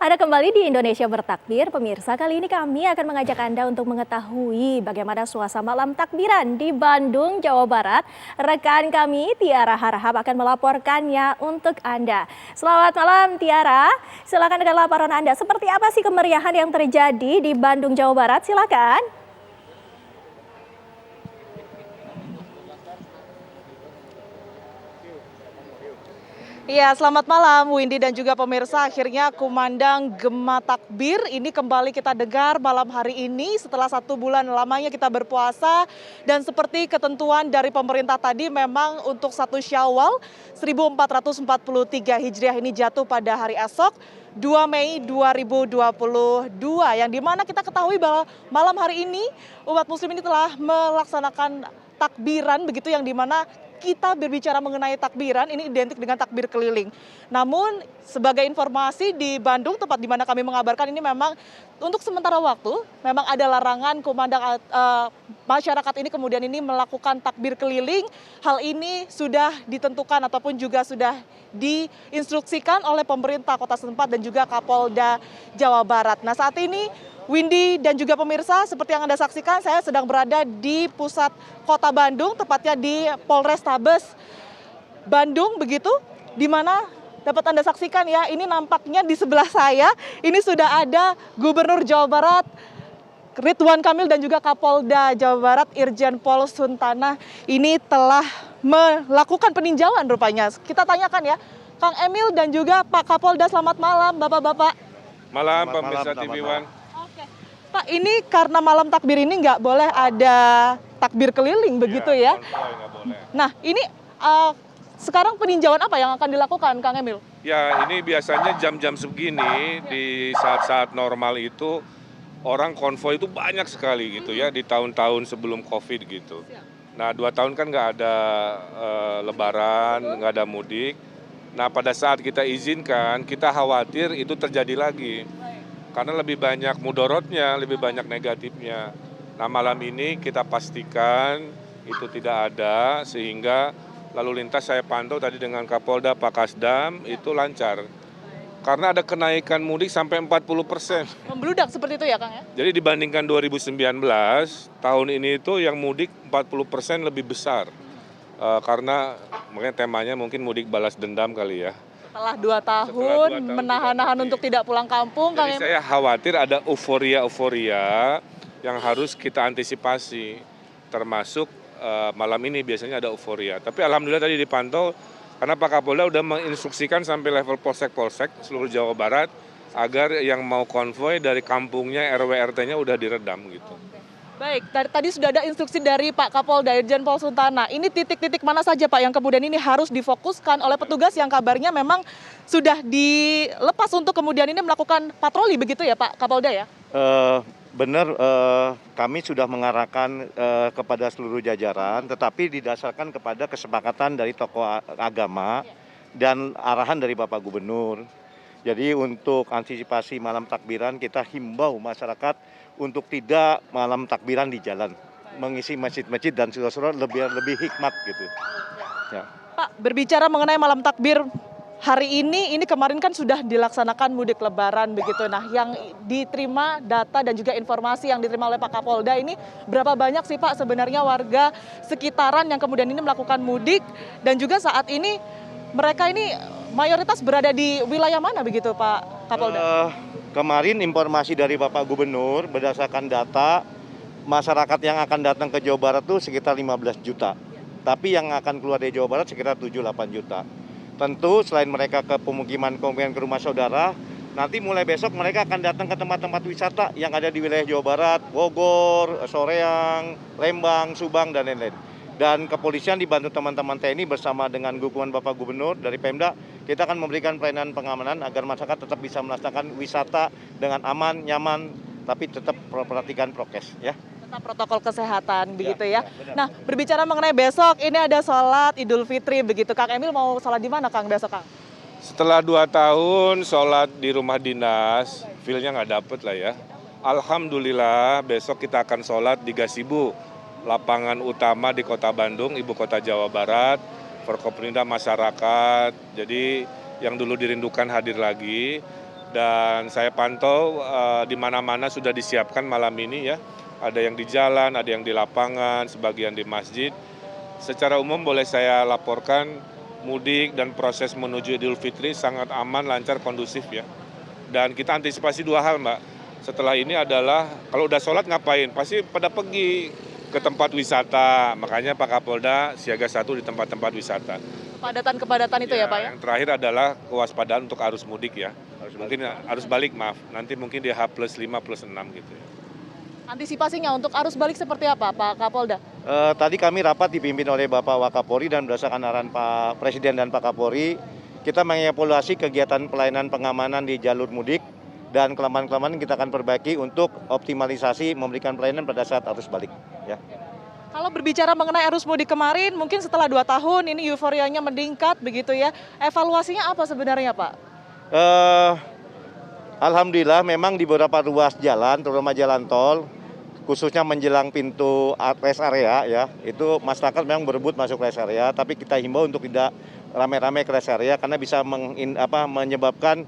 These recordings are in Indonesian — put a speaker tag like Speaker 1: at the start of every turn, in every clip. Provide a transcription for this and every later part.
Speaker 1: Ada kembali di Indonesia Bertakbir, pemirsa. Kali ini kami akan mengajak Anda untuk mengetahui bagaimana suasana malam takbiran di Bandung, Jawa Barat. Rekan kami, Tiara Harahap, akan melaporkannya untuk Anda. Selamat malam, Tiara. Silakan dengan laporan Anda. Seperti apa sih kemeriahan yang terjadi di Bandung, Jawa Barat? Silakan.
Speaker 2: Iya, selamat malam Windy dan juga pemirsa. Akhirnya kumandang Gema Takbir ini kembali kita dengar malam hari ini setelah 1 bulan lamanya kita berpuasa. Dan seperti ketentuan dari pemerintah tadi, memang untuk 1 Syawal 1443 Hijriah ini jatuh pada hari esok 2 Mei 2022. Yang dimana kita ketahui bahwa malam hari ini umat muslim ini telah melaksanakan takbiran, begitu, yang dimana kita berbicara mengenai takbiran ini identik dengan takbir keliling. Namun sebagai informasi di Bandung, tempat di mana kami mengabarkan ini, memang untuk sementara waktu memang ada larangan kumandang masyarakat ini kemudian ini melakukan takbir keliling. Hal ini sudah ditentukan ataupun juga sudah diinstruksikan oleh pemerintah kota setempat dan juga Kapolda Jawa Barat. Nah, saat ini Windy dan juga pemirsa, seperti yang Anda saksikan, saya sedang berada di pusat kota Bandung, tepatnya di Polrestabes Bandung, begitu, di mana dapat Anda saksikan ya, ini nampaknya di sebelah saya, ini sudah ada Gubernur Jawa Barat, Ridwan Kamil, dan juga Kapolda Jawa Barat, Irjen Pol Suntana, ini telah melakukan peninjauan rupanya. Kita tanyakan ya, Kang Emil dan juga Pak Kapolda, selamat malam, Bapak-Bapak.
Speaker 3: Malam pemirsa TV One.
Speaker 2: Pak, ini karena malam takbir ini nggak boleh ada takbir keliling, begitu ya?
Speaker 3: Konvoy nggak boleh.
Speaker 2: Nah, ini sekarang peninjauan apa yang akan dilakukan, Kang Emil?
Speaker 3: Ya, ini biasanya jam-jam segini di saat-saat normal itu orang konvoy itu banyak sekali gitu ya, di tahun-tahun sebelum COVID gitu. Nah, 2 tahun kan nggak ada lebaran, nggak ada mudik. Nah, pada saat kita izinkan, kita khawatir itu terjadi lagi. Karena lebih banyak mudorotnya, lebih banyak negatifnya. Nah, malam ini kita pastikan itu tidak ada, sehingga lalu lintas saya pantau tadi dengan Kapolda, Pak Kasdam, itu lancar. Karena ada kenaikan mudik sampai 40%.
Speaker 2: Membludak seperti itu ya, Kang ya?
Speaker 3: Jadi dibandingkan 2019, tahun ini itu yang mudik 40% lebih besar. Karena makanya temanya mungkin mudik balas dendam kali ya.
Speaker 2: Setelah 2 tahun menahan-nahan untuk tidak pulang kampung, Kang
Speaker 3: Jadi
Speaker 2: Emil.
Speaker 3: saya khawatir ada euforia yang harus kita antisipasi, termasuk malam ini biasanya ada euforia. Tapi alhamdulillah tadi dipantau, karena Pak Kapolda udah menginstruksikan sampai level polsek-polsek seluruh Jawa Barat, agar yang mau konvoy dari kampungnya, RW RT-nya udah diredam gitu.
Speaker 2: Baik, tadi sudah ada instruksi dari Pak Kapolda, Irjen Pol Suntana. Ini titik-titik mana saja, Pak, yang kemudian ini harus difokuskan oleh petugas yang kabarnya memang sudah dilepas untuk kemudian ini melakukan patroli, begitu ya, Pak Kapolda ya?
Speaker 4: Benar, kami sudah mengarahkan kepada seluruh jajaran, tetapi didasarkan kepada kesepakatan dari tokoh agama dan arahan dari Bapak Gubernur. Jadi untuk antisipasi malam takbiran, kita himbau masyarakat untuk tidak malam takbiran di jalan, mengisi masjid-masjid dan surau-surau lebih hikmat gitu. Ya.
Speaker 2: Pak, berbicara mengenai malam takbir hari ini kemarin kan sudah dilaksanakan mudik lebaran, begitu. Nah, yang diterima data dan juga informasi yang diterima oleh Pak Kapolda ini, berapa banyak sih, Pak, sebenarnya warga sekitaran yang kemudian ini melakukan mudik, dan juga saat ini mereka ini mayoritas berada di wilayah mana, begitu Pak Kapolda?
Speaker 4: Kemarin informasi dari Bapak Gubernur berdasarkan data masyarakat yang akan datang ke Jawa Barat itu sekitar 15 juta. Tapi yang akan keluar dari Jawa Barat sekitar 7-8 juta. Tentu selain mereka ke pemukiman ke rumah saudara, nanti mulai besok mereka akan datang ke tempat-tempat wisata yang ada di wilayah Jawa Barat, Bogor, Soreang, Lembang, Subang, dan lain-lain. Dan kepolisian dibantu teman-teman TNI bersama dengan dukungan Bapak Gubernur dari Pemda, kita akan memberikan pelayanan pengamanan agar masyarakat tetap bisa melaksanakan wisata dengan aman, nyaman, tapi tetap perhatikan prokes, ya.
Speaker 2: Tetap protokol kesehatan, begitu ya.
Speaker 4: Benar.
Speaker 2: Nah, berbicara mengenai besok, ini ada sholat Idul Fitri, begitu. Kang Emil mau sholat di mana, Kang, besok, Kang?
Speaker 3: Setelah 2 tahun sholat di rumah dinas, feel-nya nggak dapet lah ya. Alhamdulillah besok kita akan sholat di Gasibu, lapangan utama di kota Bandung, ibu kota Jawa Barat, Forkopimda masyarakat. Jadi yang dulu dirindukan hadir lagi. Dan saya pantau di mana-mana sudah disiapkan malam ini ya. Ada yang di jalan, ada yang di lapangan, sebagian di masjid. Secara umum boleh saya laporkan mudik dan proses menuju Idul Fitri sangat aman, lancar, kondusif ya. Dan kita antisipasi 2 hal Mbak. Setelah ini adalah kalau udah sholat ngapain? Pasti pada pergi ke tempat wisata. Makanya Pak Kapolda siaga 1 di tempat-tempat wisata.
Speaker 2: Kepadatan-kepadatan itu ya Pak ya?
Speaker 3: Yang terakhir adalah kewaspadaan untuk arus mudik ya. Mungkin arus balik maaf, nanti mungkin di H+5+6 gitu ya.
Speaker 2: Antisipasinya untuk arus balik seperti apa Pak Kapolda?
Speaker 4: Tadi kami rapat dipimpin oleh Bapak Wakapolri dan berdasarkan arahan Pak Presiden dan Pak Kapolri, kita mengevaluasi kegiatan pelayanan pengamanan di jalur mudik dan kelemahan-kelemahan kita akan perbaiki untuk optimalisasi memberikan pelayanan pada saat arus balik. Ya.
Speaker 2: Kalau berbicara mengenai arus mudik kemarin, mungkin setelah 2 tahun ini euforianya meningkat begitu ya. Evaluasinya apa sebenarnya Pak?
Speaker 4: Alhamdulillah memang di beberapa ruas jalan, terutama jalan tol, khususnya menjelang pintu rest area ya, itu masyarakat memang berebut masuk rest area, tapi kita himbau untuk tidak rame-rame ke rest area karena bisa menyebabkan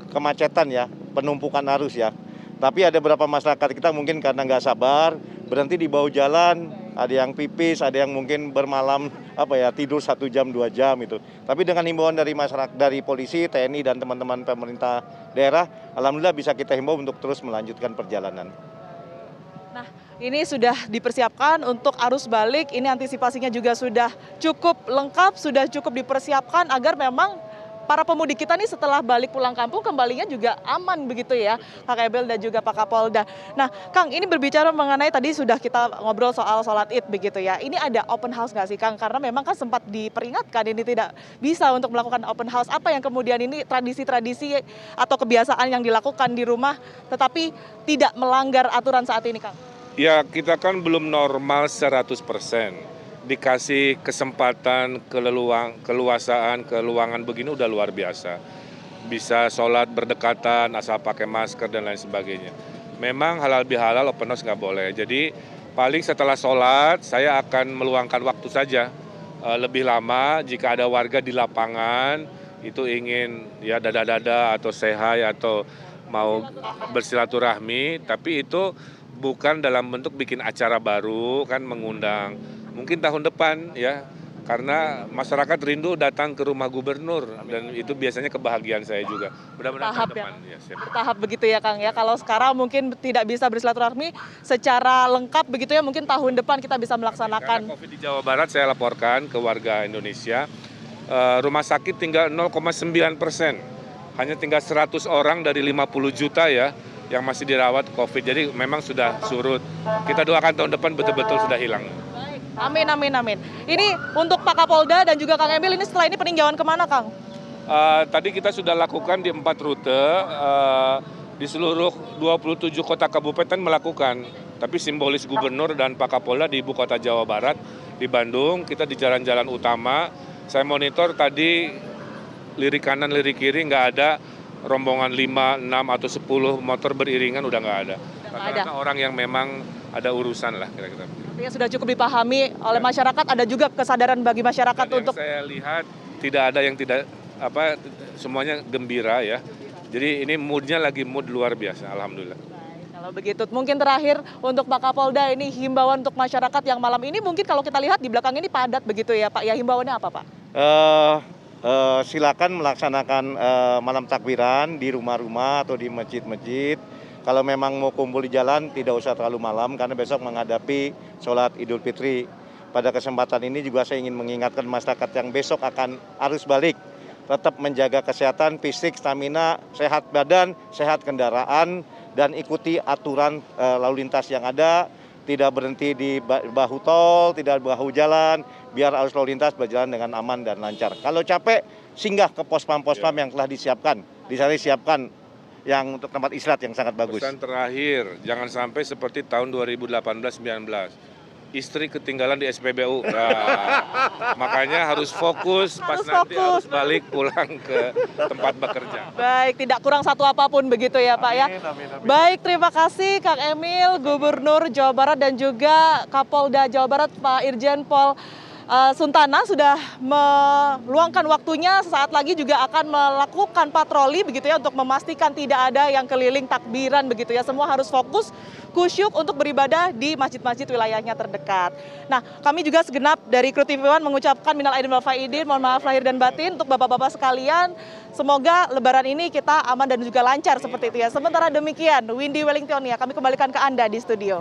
Speaker 4: kemacetan ya, penumpukan arus ya. Tapi ada beberapa masyarakat kita mungkin karena nggak sabar, berhenti di bahu jalan, ada yang pipis, ada yang mungkin bermalam tidur 1 jam 2 jam itu. Tapi dengan himbauan dari masyarakat, dari polisi, TNI dan teman-teman pemerintah daerah, alhamdulillah bisa kita himbau untuk terus melanjutkan perjalanan.
Speaker 2: Nah, ini sudah dipersiapkan untuk arus balik, ini antisipasinya juga sudah cukup lengkap, sudah cukup dipersiapkan agar memang para pemudik kita nih setelah balik pulang kampung kembalinya juga aman begitu ya, Kak Emil dan juga Pak Kapolda. Nah, Kang, ini berbicara mengenai tadi sudah kita ngobrol soal sholat Id begitu ya. Ini ada open house nggak sih, Kang? Karena memang kan sempat diperingatkan ini tidak bisa untuk melakukan open house. Apa yang kemudian ini tradisi-tradisi atau kebiasaan yang dilakukan di rumah tetapi tidak melanggar aturan saat ini, Kang?
Speaker 3: Ya, kita kan belum normal 100%. Dikasih kesempatan, keluasaan, keluangan begini udah luar biasa. Bisa sholat berdekatan, asal pakai masker dan lain sebagainya. Memang halal bihalal open house nggak boleh. Jadi paling setelah sholat saya akan meluangkan waktu saja lebih lama jika ada warga di lapangan itu ingin ya dada-dada atau say hi atau mau bersilaturahmi, tapi itu bukan dalam bentuk bikin acara baru kan mengundang. Mungkin tahun depan ya, karena masyarakat rindu datang ke rumah gubernur dan itu biasanya kebahagiaan saya juga. Mudah-mudahan tahun depan ya.
Speaker 2: Bertahap begitu ya Kang ya. Kalau sekarang mungkin tidak bisa bersilaturahmi secara lengkap begitu ya, mungkin tahun depan kita bisa melaksanakan.
Speaker 3: Karena COVID di Jawa Barat saya laporkan ke warga Indonesia, rumah sakit tinggal 0,9%. Hanya tinggal 100 orang dari 50 juta ya yang masih dirawat COVID. Jadi memang sudah surut. Kita doakan tahun depan betul-betul sudah hilang.
Speaker 2: Amin, amin, amin. Ini untuk Pak Kapolda dan juga Kang Emil, ini setelah ini peninjauan kemana, Kang?
Speaker 3: Tadi kita sudah lakukan di 4 rute, di seluruh 27 kota kabupaten melakukan. Tapi simbolis gubernur dan Pak Kapolda di ibu kota Jawa Barat, di Bandung, kita di jalan-jalan utama. Saya monitor tadi lirik kanan, lirik kiri nggak ada rombongan 5, 6, atau 10 motor beriringan udah nggak ada. Rata-rata orang yang memang ada urusan lah kira-kira.
Speaker 2: Artinya sudah cukup dipahami oleh masyarakat, ada juga kesadaran bagi masyarakat
Speaker 3: Dan
Speaker 2: untuk.
Speaker 3: Saya lihat tidak ada yang tidak semuanya gembira ya. Jadi ini moodnya lagi mood luar biasa, alhamdulillah.
Speaker 2: Kalau begitu, mungkin terakhir untuk Pak Kapolda ini himbauan untuk masyarakat yang malam ini mungkin kalau kita lihat di belakang ini padat begitu ya Pak. Ya himbauannya apa Pak?
Speaker 4: Silakan melaksanakan malam takbiran di rumah-rumah atau di masjid-masjid. Kalau memang mau kumpul di jalan tidak usah terlalu malam karena besok menghadapi sholat Idul Fitri. Pada kesempatan ini juga saya ingin mengingatkan masyarakat yang besok akan arus balik. Tetap menjaga kesehatan fisik, stamina, sehat badan, sehat kendaraan, dan ikuti aturan lalu lintas yang ada. Tidak berhenti di bahu tol, tidak bahu jalan, biar arus lalu lintas berjalan dengan aman dan lancar. Kalau capek, singgah ke pos-pam yang telah disiapkan. Di sana disiapkan yang untuk tempat istirahat yang sangat bagus.
Speaker 3: Pesan terakhir, jangan sampai seperti tahun 2018-19. Istri ketinggalan di SPBU. Nah, makanya harus fokus harus balik pulang ke tempat bekerja.
Speaker 2: Baik, tidak kurang satu apapun begitu ya Pak ya.
Speaker 4: Amin.
Speaker 2: Baik, terima kasih Kang Emil, Gubernur Jawa Barat dan juga Kapolda Jawa Barat Pak Irjen Pol Suntana sudah meluangkan waktunya, sesaat lagi juga akan melakukan patroli begitu ya untuk memastikan tidak ada yang keliling takbiran begitu ya. Semua harus fokus kusyuk untuk beribadah di masjid-masjid wilayahnya terdekat. Nah, kami juga segenap dari kru TV One mengucapkan minal aidin wal faizin, mohon maaf lahir dan batin untuk bapak-bapak sekalian. Semoga lebaran ini kita aman dan juga lancar seperti itu ya. Sementara demikian, Windy Wellington ya, kami kembalikan ke Anda di studio.